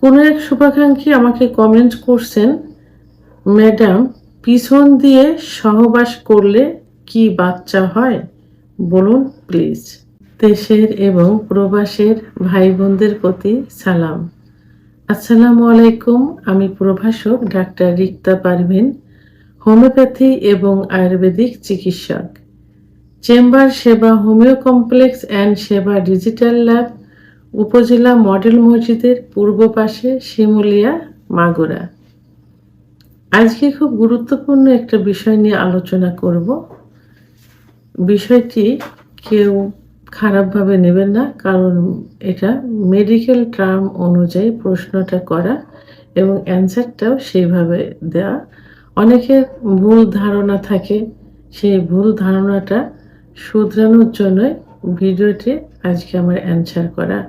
কোনো এক শুভাকাঙ্ক্ষী আমাকে কমেন্ট করছেন, ম্যাডাম, পিছন দিয়ে সহবাস করলে কি বাচ্চা হয়? বলুন প্লিজ। দেশের এবং প্রবাসের ভাই বোনদের প্রতি সালাম। আসসালামু আলাইকুম। আমি প্রভাষক ডাক্তার রিক্তা পারভিন, হোমিওপ্যাথি এবং আয়ুর্বেদিক চিকিৎসক। চেম্বার সেবা হোমিও কমপ্লেক্স অ্যান্ড সেবা ডিজিটাল ল্যাব, উপজেলা মডেল মসজিদের পূর্ব পাশে, শিমুলিয়া, মাগুরা। আজকে খুব গুরুত্বপূর্ণ একটা বিষয় নিয়ে আলোচনা করব। বিষয়টি কেউ খারাপভাবে নেবেন না, কারণ এটা মেডিকেল টার্ম অনুযায়ী প্রশ্নটা করা এবং অ্যান্সারটাও সেইভাবে দেওয়া। অনেকের ভুল ধারণা থাকে, সেই ভুল ধারণাটা শুধরানোর জন্যই ভিডিওটি আজকে আমার অ্যান্সার করা।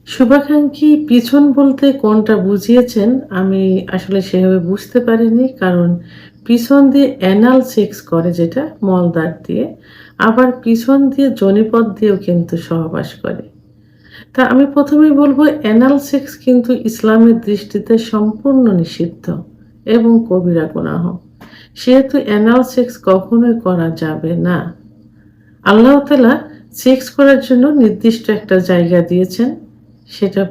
শুভাকাঙ্ক্ষী পিছন বলতে কোনটা বুঝিয়েছেন আমি আসলে সেভাবে বুঝতে পারিনি, কারণ পিছন দিয়ে অ্যানাল সেক্স করে, যেটা মলদ্বার দিয়ে, আবার পিছন দিয়ে যোনিপথ দিয়েও কিন্তু সহবাস করে। তা আমি প্রথমেই বলবো, অ্যানাল সেক্স কিন্তু ইসলামের দৃষ্টিতে সম্পূর্ণ নিষিদ্ধ এবং কবিরা গুনাহ। সেহেতু অ্যানাল সেক্স কখনোই করা যাবে না। আল্লাহ তাআলা সেক্স করার জন্য নির্দিষ্ট একটা জায়গা দিয়েছেন, সেটা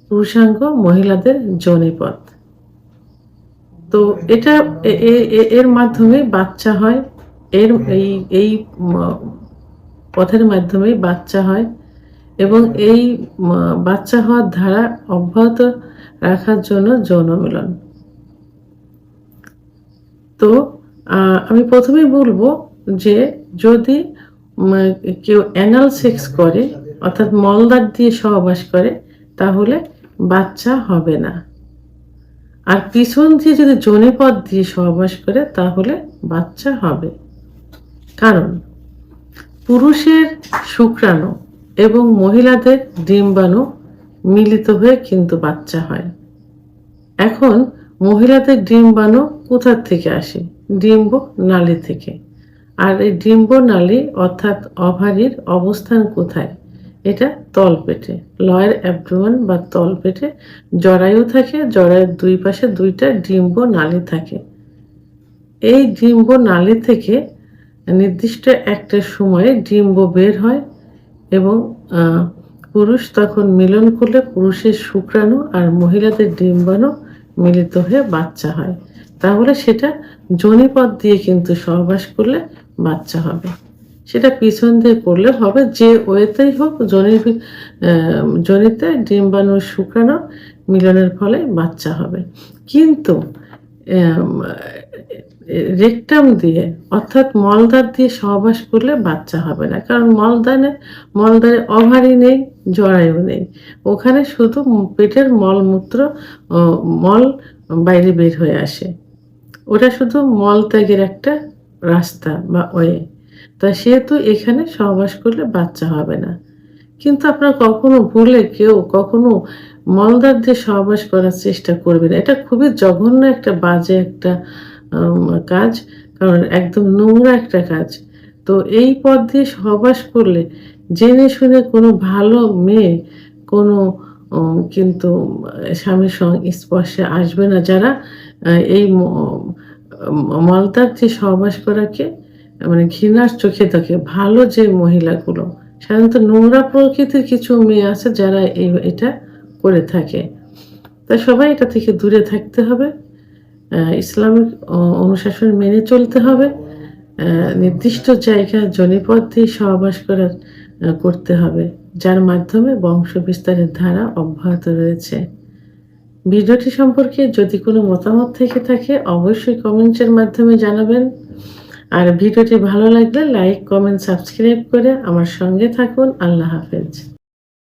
পুরুষাঙ্গ, মহিলাদের যোনিপথ। তো এটা এর মাধ্যমে বাচ্চা হয়, এর এই পথের মাধ্যমেই বাচ্চা হয় এবং এই বাচ্চা হওয়ার ধারা অব্যাহত রাখার জন্য যৌন মিলন। তো আমি প্রথমেই বলবো যে যদি কেউ অ্যানাল সেক্স করে, অর্থাৎ মলদ্বার দিয়ে সহবাস করে, তাহলে বাচ্চা হবে না। আর পিছন দিয়ে যদি যোনিপথ দিয়ে সহবাস করে, তাহলে বাচ্চা হবে। কারণ পুরুষের শুক্রাণু এবং মহিলাদের ডিম্বাণু মিলিত হয়ে কিন্তু বাচ্চা হয়। এখন মহিলাদের ডিম্বাণু কোথা থেকে আসে? ডিম্ব নালী থেকে। আর এই ডিম্ব নালী অর্থাৎ ওভারির অবস্থান কোথায়? এটা তলপেটে, লয়ার অ্যাবডোমেন বা তলপেটে জরায়ু থাকে। জরায়ুর দুই পাশে দুইটা ডিম্ব নালী থাকে। এই ডিম্ব নালী থেকে নির্দিষ্ট একটা সময়ে ডিম্ব বের হয় এবং পুরুষ তখন মিলন করলে পুরুষের শুক্রাণু আর মহিলাদের ডিম্বাণু মিলিত হয়ে বাচ্চা হয়। তাহলে সেটা যোনিপথ দিয়ে কিন্তু সহবাস করলে বাচ্চা হবে। সেটা পিছন দিয়ে করলে হবে, যে ওয়েতেই হোক, যোনিতে ডিম্বাণু শুক্রাণু মিলনের ফলে বাচ্চা হবে। কিন্তু রেকটাম দিয়ে অর্থাৎ মলদ্বার দিয়ে সহবাস করলে বাচ্চা হবে না, কারণ মলদ্বারে ওভারি নেই, জরায়ু নেই। ওখানে শুধু পেটের মলমূত্র, মল বাইরে বের হয়ে আসে। ওটা শুধু মল ত্যাগের একটা রাস্তা বা ওয়ে। তা সেহেতু এখানে সহবাস করলে বাচ্চা হবে না। কিন্তু আপনার কেউ কখনো মলদ্বার দিয়ে সহবাস করার চেষ্টা করবে না। এটা খুবই জঘন্য একটা বাজে একটা কাজ, কারণ একদম নোংরা একটা কাজ। তো এই পথ দিয়ে সহবাস করলে জেনে শুনে কোনো ভালো মেয়ে কোনো কিন্তু স্বামীর স্পর্শে আসবে না, যারা এই মলদ্বার দিয়ে সহবাস করাকে মানে ঘৃণার চোখে দেখে। ভালো যে মহিলাগুলো, সাধারণত নোংরা প্রকৃতির কিছু মেয়ে আছে যারা এটা করে থাকে। তাই সবাই এটা থেকে দূরে থাকতে হবে, ইসলামিক অনুশাসন মেনে চলতে হবে, নির্দিষ্ট জায়গায় যোনিপথ দিয়ে সহবাস করতে হবে, যার মাধ্যমে বংশ বিস্তারের ধারা অব্যাহত রয়েছে। ভিডিওটি সম্পর্কে যদি কোনো মতামত থেকে থাকে অবশ্যই কমেন্টের মাধ্যমে জানাবেন। আর ভিডিওটি ভালো লাগলে লাইক, কমেন্ট, সাবস্ক্রাইব করে আমার সঙ্গে থাকুন। আল্লাহ হাফেজ।